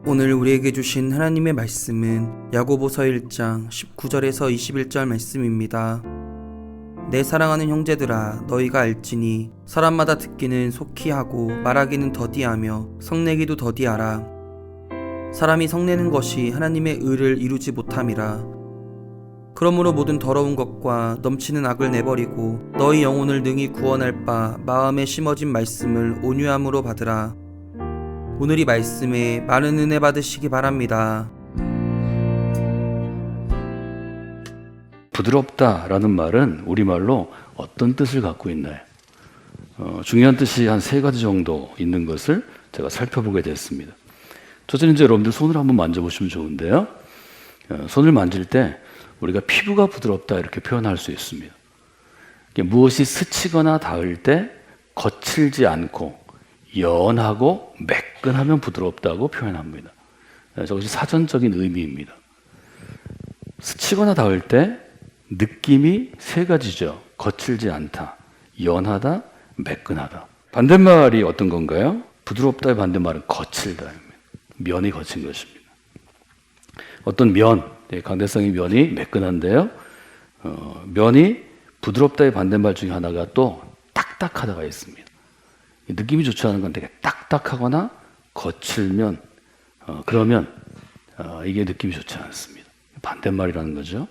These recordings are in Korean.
오늘 우리에게 주신 하나님의 말씀은 야고보서 1장 19절에서 21절 말씀입니다. 내 사랑하는 형제들아, 너희가 알지니 사람마다 듣기는 속히 하고 말하기는 더디하며 성내기도 더디하라. 사람이 성내는 것이 하나님의 의를 이루지 못함이라. 그러므로 모든 더러운 것과 넘치는 악을 내버리고 너희 영혼을 능히 구원할 바 마음에 심어진 말씀을 온유함으로 받으라. 오늘 이 말씀에 많은 은혜 받으시기 바랍니다. 부드럽다라는 말은 우리말로 어떤 뜻을 갖고 있나요? 중요한 뜻이 한 3가지 정도 있는 것을 제가 살펴보게 됐습니다. 첫째는 이제 여러분들 손을 한번 만져보시면 좋은데요. 손을 만질 때 우리가 피부가 부드럽다 이렇게 표현할 수 있습니다. 무엇이 스치거나 닿을 때 거칠지 않고 연하고 매끈하면 부드럽다고 표현합니다. 저것이 사전적인 의미입니다. 스치거나 닿을 때 느낌이 3가지죠. 거칠지 않다, 연하다, 매끈하다. 반대말이 어떤 건가요? 부드럽다의 반대말은 거칠다입니다. 면이 거친 것입니다. 어떤 면, 강대상의 면이 매끈한데요. 면이 부드럽다의 반대말 중에 하나가 또 딱딱하다가 있습니다. 느낌이 좋지 않은 건 되게 딱딱하거나 거칠면 그러면 이게 느낌이 좋지 않습니다. 반대말이라는 거죠.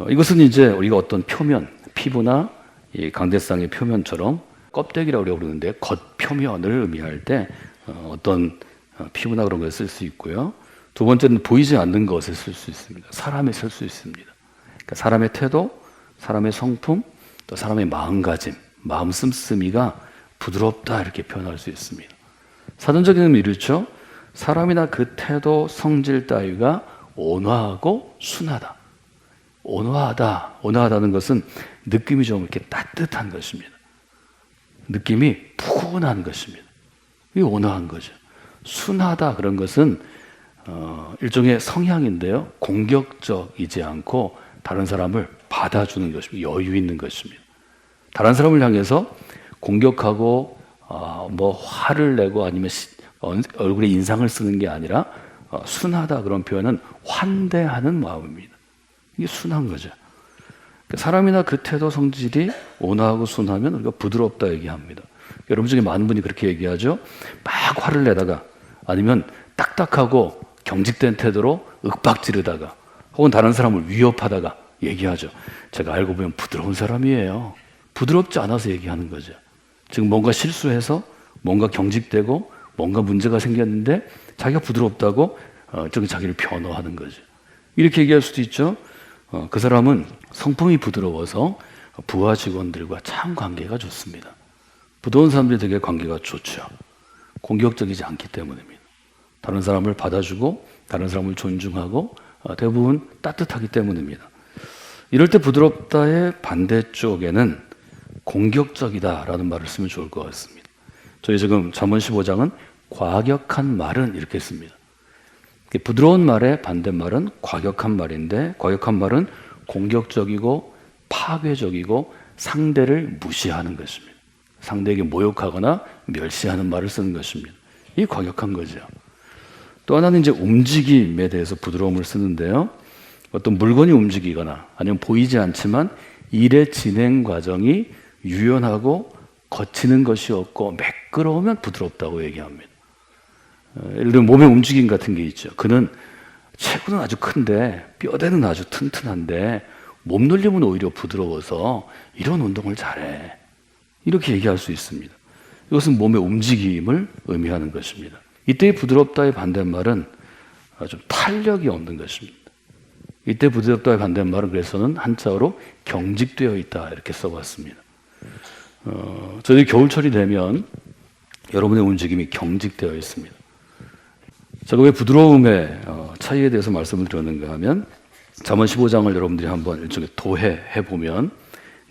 이것은 이제 우리가 어떤 표면, 피부나 이 강대상의 표면처럼 껍데기라고 그러는데 겉표면을 의미할 때 어떤 피부나 그런 것을 쓸 수 있고요. 두 번째는 보이지 않는 것을 쓸 수 있습니다. 사람에 쓸 수 있습니다. 그러니까 사람의 태도, 사람의 성품, 또 사람의 마음가짐, 마음 씀씀이가 부드럽다 이렇게 표현할 수 있습니다. 사전적인 의미 이렇죠. 사람이나 그 태도, 성질 따위가 온화하고 순하다. 온화하다는 것은 느낌이 좀 이렇게 따뜻한 것입니다. 느낌이 푸근한 것입니다. 이게 온화한 거죠. 순하다 그런 것은 일종의 성향인데요. 공격적이지 않고 다른 사람을 받아주는 것입니다. 여유 있는 것입니다. 다른 사람을 향해서 공격하고 화를 내고 아니면 얼굴에 인상을 쓰는 게 아니라 순하다 그런 표현은 환대하는 마음입니다. 이게 순한 거죠. 사람이나 그 태도 성질이 온화하고 순하면 우리가 부드럽다 얘기합니다. 여러분 중에 많은 분이 그렇게 얘기하죠. 막 화를 내다가 아니면 딱딱하고 경직된 태도로 윽박지르다가 혹은 다른 사람을 위협하다가 얘기하죠. 제가 알고 보면 부드러운 사람이에요. 부드럽지 않아서 얘기하는 거죠. 지금 뭔가 실수해서 뭔가 경직되고 뭔가 문제가 생겼는데 자기가 부드럽다고 자기를 변호하는 거죠. 이렇게 얘기할 수도 있죠. 그 사람은 성품이 부드러워서 부하 직원들과 참 관계가 좋습니다. 부드러운 사람들이 되게 관계가 좋죠. 공격적이지 않기 때문입니다. 다른 사람을 받아주고 다른 사람을 존중하고 대부분 따뜻하기 때문입니다. 이럴 때 부드럽다의 반대쪽에는 공격적이다라는 말을 쓰면 좋을 것 같습니다. 저희 지금 잠언 15장은 과격한 말은 이렇게 씁니다. 부드러운 말의 반대말은 과격한 말인데 과격한 말은 공격적이고 파괴적이고 상대를 무시하는 것입니다. 상대에게 모욕하거나 멸시하는 말을 쓰는 것입니다. 이게 과격한 거죠. 또 하나는 이제 움직임에 대해서 부드러움을 쓰는데요. 어떤 물건이 움직이거나 아니면 보이지 않지만 일의 진행 과정이 유연하고 거치는 것이 없고 매끄러우면 부드럽다고 얘기합니다. 예를 들면 몸의 움직임 같은 게 있죠. 그는 체구는 아주 큰데 뼈대는 아주 튼튼한데 몸놀림은 오히려 부드러워서 이런 운동을 잘해. 이렇게 얘기할 수 있습니다. 이것은 몸의 움직임을 의미하는 것입니다. 이때의 부드럽다의 반대말은 좀 탄력이 없는 것입니다. 이때 부드럽다의 반대말은 그래서는 한자어로 경직되어 있다 이렇게 써봤습니다. 저희 겨울철이 되면 여러분의 움직임이 경직되어 있습니다. 제가 왜 부드러움의 차이에 대해서 말씀을 드렸는가 하면 잠언 15장을 여러분들이 한번 일종의 도해해보면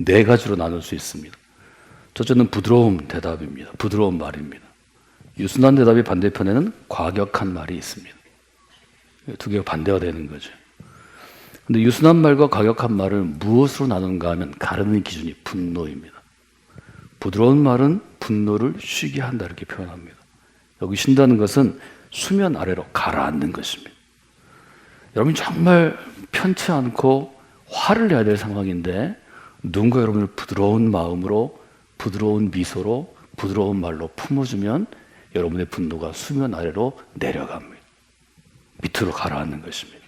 4가지로 나눌 수 있습니다. 첫째는 부드러움 대답입니다. 부드러운 말입니다. 유순한 대답의 반대편에는 과격한 말이 있습니다. 2개가 반대가 되는 거죠. 근데 유순한 말과 과격한 말을 무엇으로 나누는가 하면 가르는 기준이 분노입니다. 부드러운 말은 분노를 쉬게 한다 이렇게 표현합니다. 여기 쉰다는 것은 수면 아래로 가라앉는 것입니다. 여러분이 정말 편치 않고 화를 내야 될 상황인데 누군가 여러분을 부드러운 마음으로, 부드러운 미소로, 부드러운 말로 품어주면 여러분의 분노가 수면 아래로 내려갑니다. 밑으로 가라앉는 것입니다.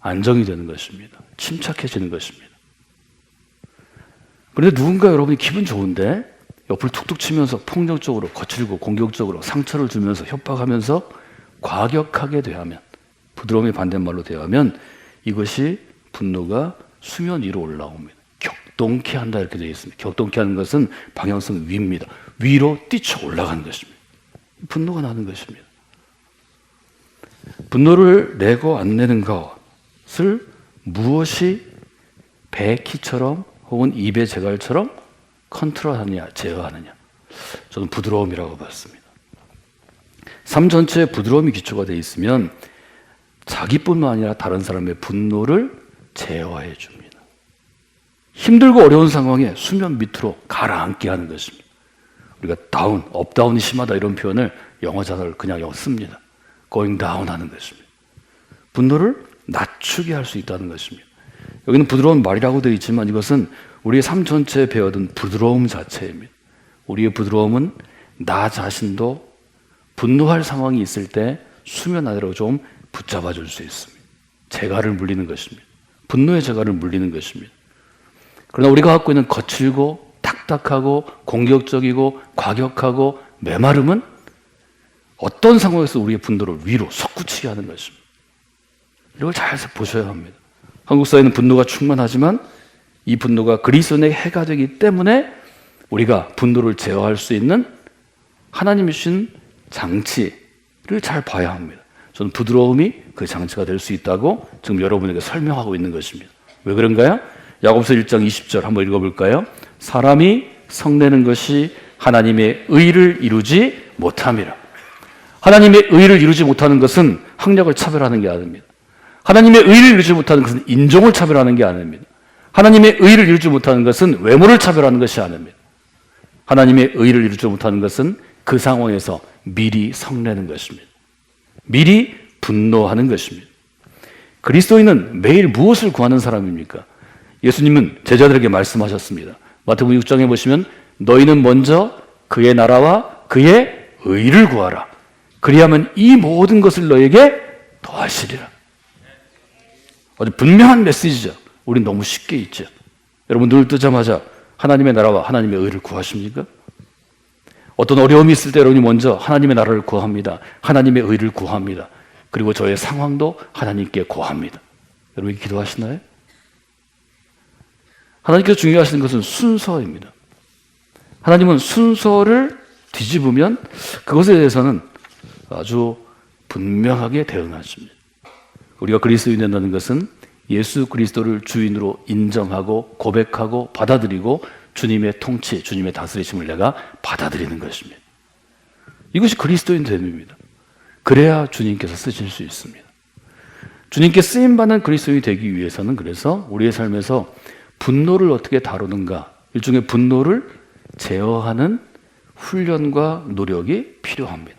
안정이 되는 것입니다. 침착해지는 것입니다. 그런데 누군가 여러분이 기분 좋은데 옆을 툭툭 치면서 폭력적으로, 거칠고 공격적으로 상처를 주면서 협박하면서 과격하게 대하면, 부드러움의 반대말로 대하면 이것이 분노가 수면 위로 올라옵니다. 격동케 한다 이렇게 되어 있습니다. 격동케 하는 것은 방향성 위입니다. 위로 뛰쳐 올라가는 것입니다. 분노가 나는 것입니다. 분노를 내고 안 내는 것을 무엇이 배 키처럼 혹은 입의 제갈처럼 컨트롤하느냐, 제어하느냐. 저는 부드러움이라고 봤습니다. 삶 전체에 부드러움이 기초가 되어 있으면 자기뿐만 아니라 다른 사람의 분노를 제어해 줍니다. 힘들고 어려운 상황에 수면 밑으로 가라앉게 하는 것입니다. 우리가 다운, 업다운이 심하다 이런 표현을 영어 단어를 그냥 씁니다. going down 하는 것입니다. 분노를 낮추게 할 수 있다는 것입니다. 여기는 부드러운 말이라고 되어 있지만 이것은 우리의 삶 전체에 배어든 부드러움 자체입니다. 우리의 부드러움은 나 자신도 분노할 상황이 있을 때 수면 아래로 좀 붙잡아 줄 수 있습니다. 재갈을 물리는 것입니다. 분노의 재갈을 물리는 것입니다. 그러나 우리가 갖고 있는 거칠고 딱딱하고 공격적이고 과격하고 메마름은 어떤 상황에서 우리의 분노를 위로 솟구치게 하는 것입니다. 이걸 잘 보셔야 합니다. 한국 사회는 분노가 충만하지만 이 분노가 그리스도인의 해가 되기 때문에 우리가 분노를 제어할 수 있는 하나님이 주신 장치를 잘 봐야 합니다. 저는 부드러움이 그 장치가 될 수 있다고 지금 여러분에게 설명하고 있는 것입니다. 왜 그런가요? 야고보서 1장 20절 한번 읽어볼까요? 사람이 성내는 것이 하나님의 의를 이루지 못함이라. 하나님의 의를 이루지 못하는 것은 학력을 차별하는 게 아닙니다. 하나님의 의를 이루지 못하는 것은 인종을 차별하는 게 아닙니다. 하나님의 의를 이루지 못하는 것은 외모를 차별하는 것이 아닙니다. 하나님의 의를 이루지 못하는 것은 그 상황에서 미리 성내는 것입니다. 미리 분노하는 것입니다. 그리스도인은 매일 무엇을 구하는 사람입니까? 예수님은 제자들에게 말씀하셨습니다. 마태복음 6장에 보시면 너희는 먼저 그의 나라와 그의 의를 구하라. 그리하면 이 모든 것을 너에게 더하시리라. 아주 분명한 메시지죠. 우린 너무 쉽게 있죠. 여러분 눈을 뜨자마자 하나님의 나라와 하나님의 의를 구하십니까? 어떤 어려움이 있을 때 여러분이 먼저 하나님의 나라를 구합니다. 하나님의 의를 구합니다. 그리고 저의 상황도 하나님께 구합니다. 여러분이 기도하시나요? 하나님께서 중요하신 것은 순서입니다. 하나님은 순서를 뒤집으면 그것에 대해서는 아주 분명하게 대응하십니다. 우리가 그리스도인이 된다는 것은 예수 그리스도를 주인으로 인정하고 고백하고 받아들이고 주님의 통치, 주님의 다스리심을 내가 받아들이는 것입니다. 이것이 그리스도인 됨입니다. 그래야 주님께서 쓰실 수 있습니다. 주님께 쓰임받는 그리스도인이 되기 위해서는 그래서 우리의 삶에서 분노를 어떻게 다루는가, 일종의 분노를 제어하는 훈련과 노력이 필요합니다.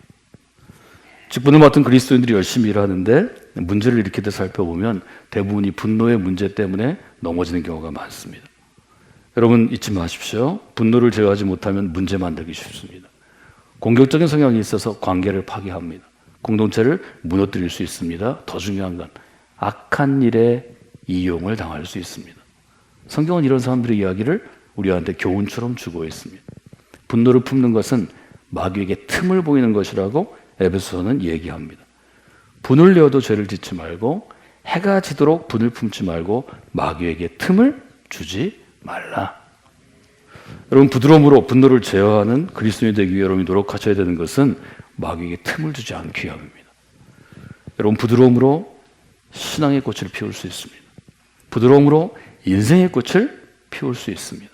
직분을 맡은 그리스도인들이 열심히 일하는데 문제를 일으킬 때 살펴보면 대부분이 분노의 문제 때문에 넘어지는 경우가 많습니다. 여러분 잊지 마십시오. 분노를 제어하지 못하면 문제 만들기 쉽습니다. 공격적인 성향이 있어서 관계를 파괴합니다. 공동체를 무너뜨릴 수 있습니다. 더 중요한 건 악한 일에 이용을 당할 수 있습니다. 성경은 이런 사람들의 이야기를 우리한테 교훈처럼 주고 있습니다. 분노를 품는 것은 마귀에게 틈을 보이는 것이라고 에베소서는 얘기합니다. 분을 내어도 죄를 짓지 말고 해가 지도록 분을 품지 말고 마귀에게 틈을 주지 말라. 여러분 부드러움으로 분노를 제어하는 그리스도인이 되기 위해 여러분이 노력하셔야 되는 것은 마귀에게 틈을 주지 않기 위함입니다. 여러분 부드러움으로 신앙의 꽃을 피울 수 있습니다. 부드러움으로 인생의 꽃을 피울 수 있습니다.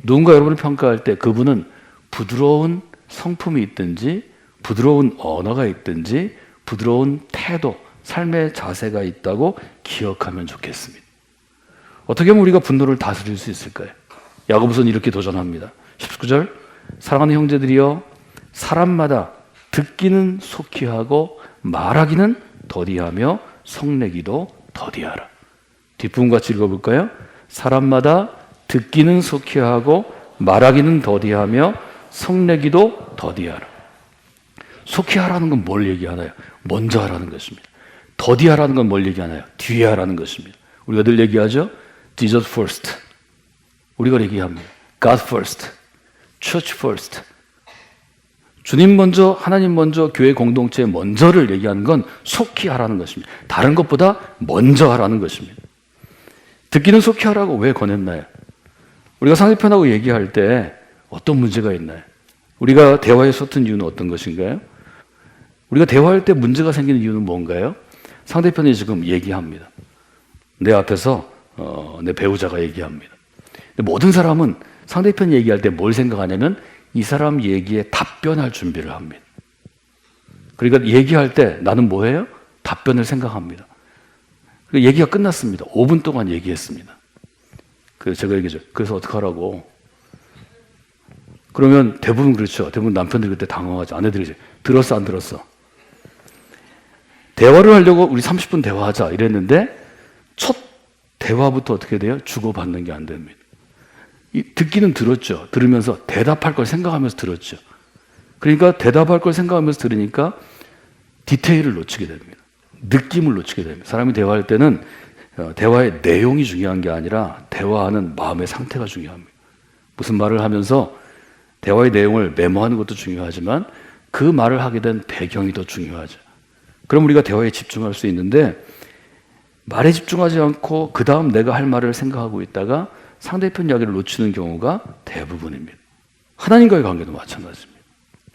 누군가 여러분을 평가할 때 그분은 부드러운 성품이 있든지 부드러운 언어가 있든지 부드러운 태도, 삶의 자세가 있다고 기억하면 좋겠습니다. 어떻게 하면 우리가 분노를 다스릴 수 있을까요? 야고보서는 이렇게 도전합니다. 19절 사랑하는 형제들이여 사람마다 듣기는 속히 하고 말하기는 더디하며 성내기도 더디하라. 뒷부분 같이 읽어볼까요? 사람마다 듣기는 속히 하고 말하기는 더디하며 성내기도 더디하라. 속히 하라는 건 뭘 얘기하나요? 먼저 하라는 것입니다. 더디하라는 건 뭘 얘기하나요? 뒤에 하라는 것입니다. 우리가 늘 얘기하죠? Jesus first. 우리가 얘기합니다. God first. Church first. 주님 먼저, 하나님 먼저, 교회 공동체 먼저를 얘기하는 건 속히 하라는 것입니다. 다른 것보다 먼저 하라는 것입니다. 듣기는 속히 하라고 왜 권했나요? 우리가 상대편하고 얘기할 때 어떤 문제가 있나요? 우리가 대화에 섰던 이유는 어떤 것인가요? 우리가 대화할 때 문제가 생기는 이유는 뭔가요? 상대편이 지금 얘기합니다. 내 앞에서 내 배우자가 얘기합니다. 근데 모든 사람은 상대편이 얘기할 때 뭘 생각하냐면 이 사람 얘기에 답변할 준비를 합니다. 그러니까 얘기할 때 나는 뭐 해요? 답변을 생각합니다. 얘기가 끝났습니다. 5분 동안 얘기했습니다. 제가 얘기죠. 그래서 어떡하라고. 그러면 대부분 그렇죠. 대부분 남편들이 그때 당황하죠. 아내들이 이제 들었어 안 들었어? 대화를 하려고 우리 30분 대화하자 이랬는데 첫 대화부터 어떻게 돼요? 주고받는 게 안 됩니다. 듣기는 들었죠. 들으면서 대답할 걸 생각하면서 들었죠. 그러니까 대답할 걸 생각하면서 들으니까 디테일을 놓치게 됩니다. 느낌을 놓치게 됩니다. 사람이 대화할 때는 대화의 내용이 중요한 게 아니라 대화하는 마음의 상태가 중요합니다. 무슨 말을 하면서 대화의 내용을 메모하는 것도 중요하지만 그 말을 하게 된 배경이 더 중요하죠. 그럼 우리가 대화에 집중할 수 있는데 말에 집중하지 않고 그 다음 내가 할 말을 생각하고 있다가 상대편 이야기를 놓치는 경우가 대부분입니다. 하나님과의 관계도 마찬가지입니다.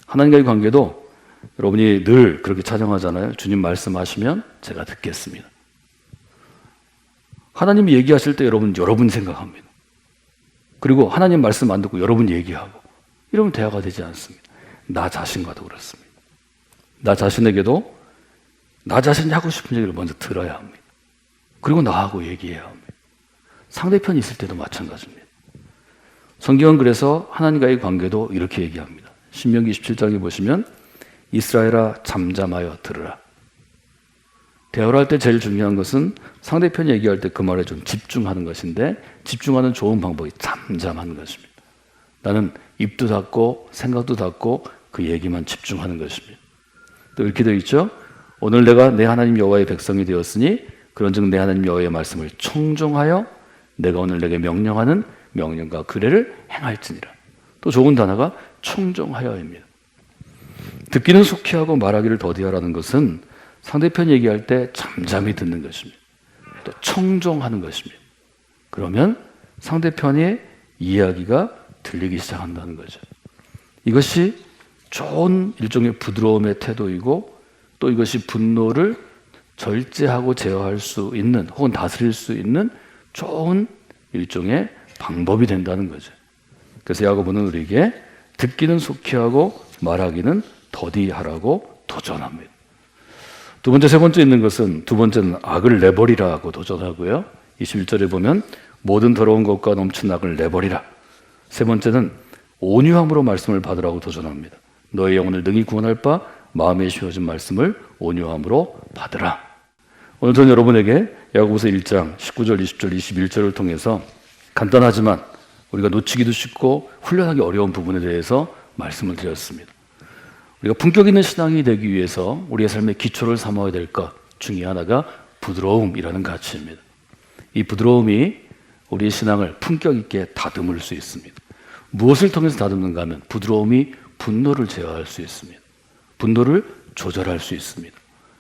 하나님과의 관계도 여러분이 늘 그렇게 찬양하잖아요. 주님 말씀하시면 제가 듣겠습니다. 하나님이 얘기하실 때 여러분 생각합니다. 그리고 하나님 말씀 안 듣고 여러분 얘기하고 이러면 대화가 되지 않습니다. 나 자신과도 그렇습니다. 나 자신에게도 나 자신이 하고 싶은 얘기를 먼저 들어야 합니다. 그리고 나하고 얘기해야 합니다. 상대편이 있을 때도 마찬가지입니다. 성경은 그래서 하나님과의 관계도 이렇게 얘기합니다. 신명기 27장에 보시면 이스라엘아 잠잠하여 들으라. 대화를 할 때 제일 중요한 것은 상대편이 얘기할 때 그 말에 좀 집중하는 것인데 집중하는 좋은 방법이 잠잠하는 것입니다. 나는 입도 닫고 생각도 닫고 그 얘기만 집중하는 것입니다. 또 이렇게 되어 있죠. 오늘 내가 내 하나님 여호와의 백성이 되었으니 그런즉 내 하나님 여호와의 말씀을 청종하여 내가 오늘 내게 명령하는 명령과 규례를 행할지니라. 또 좋은 단어가 청종하여입니다. 듣기는 속히 하고 말하기를 더디하라는 것은 상대편 얘기할 때 잠잠히 듣는 것입니다. 또 청종하는 것입니다. 그러면 상대편의 이야기가 들리기 시작한다는 거죠. 이것이 좋은 일종의 부드러움의 태도이고 또 이것이 분노를 절제하고 제어할 수 있는 혹은 다스릴 수 있는 좋은 일종의 방법이 된다는 거죠. 그래서 야고보는 우리에게 듣기는 속히 하고 말하기는 더디하라고 도전합니다. 두 번째, 세 번째 있는 것은 두 번째는 악을 내버리라고 도전하고요. 21절에 보면 모든 더러운 것과 넘친 악을 내버리라. 세 번째는 온유함으로 말씀을 받으라고 도전합니다. 너의 영혼을 능히 구원할 바 마음에 쉬워진 말씀을 온유함으로 받으라. 오늘 저는 여러분에게 야고보서 1장 19절, 20절, 21절을 통해서 간단하지만 우리가 놓치기도 쉽고 훈련하기 어려운 부분에 대해서 말씀을 드렸습니다. 우리가 품격 있는 신앙이 되기 위해서 우리의 삶의 기초를 삼아야 될 것 중에 하나가 부드러움이라는 가치입니다. 이 부드러움이 우리의 신앙을 품격 있게 다듬을 수 있습니다. 무엇을 통해서 다듬는가 하면 부드러움이 분노를 제어할 수 있습니다. 분노를 조절할 수 있습니다.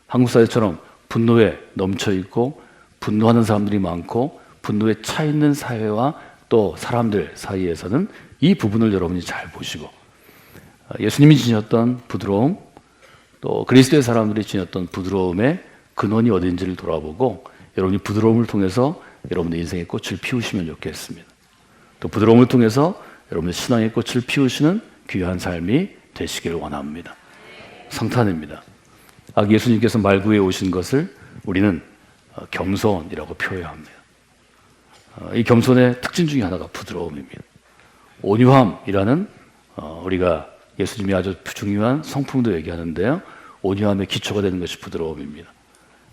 한국 사회처럼 분노에 넘쳐 있고 분노하는 사람들이 많고 분노에 차 있는 사회와 또 사람들 사이에서는 이 부분을 여러분이 잘 보시고 예수님이 지녔던 부드러움 또 그리스도의 사람들이 지녔던 부드러움의 근원이 어딘지를 돌아보고 여러분이 부드러움을 통해서 여러분의 인생의 꽃을 피우시면 좋겠습니다. 또 부드러움을 통해서 여러분의 신앙의 꽃을 피우시는 귀한 삶이 되시기를 원합니다. 성탄입니다. 예수님께서 말구에 오신 것을 우리는 겸손이라고 표현합니다. 이 겸손의 특징 중에 하나가 부드러움입니다. 온유함이라는 우리가 예수님이 아주 중요한 성품도 얘기하는데요. 온유함의 기초가 되는 것이 부드러움입니다.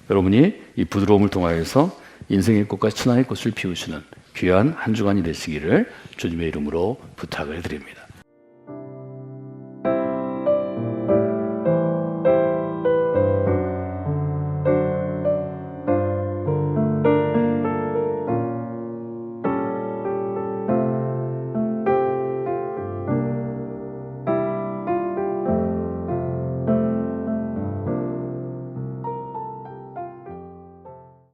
여러분이 이 부드러움을 통하여서 인생의 꽃과 천하의 꽃을 피우시는 귀한 한 주간이 되시기를 주님의 이름으로 부탁을 드립니다.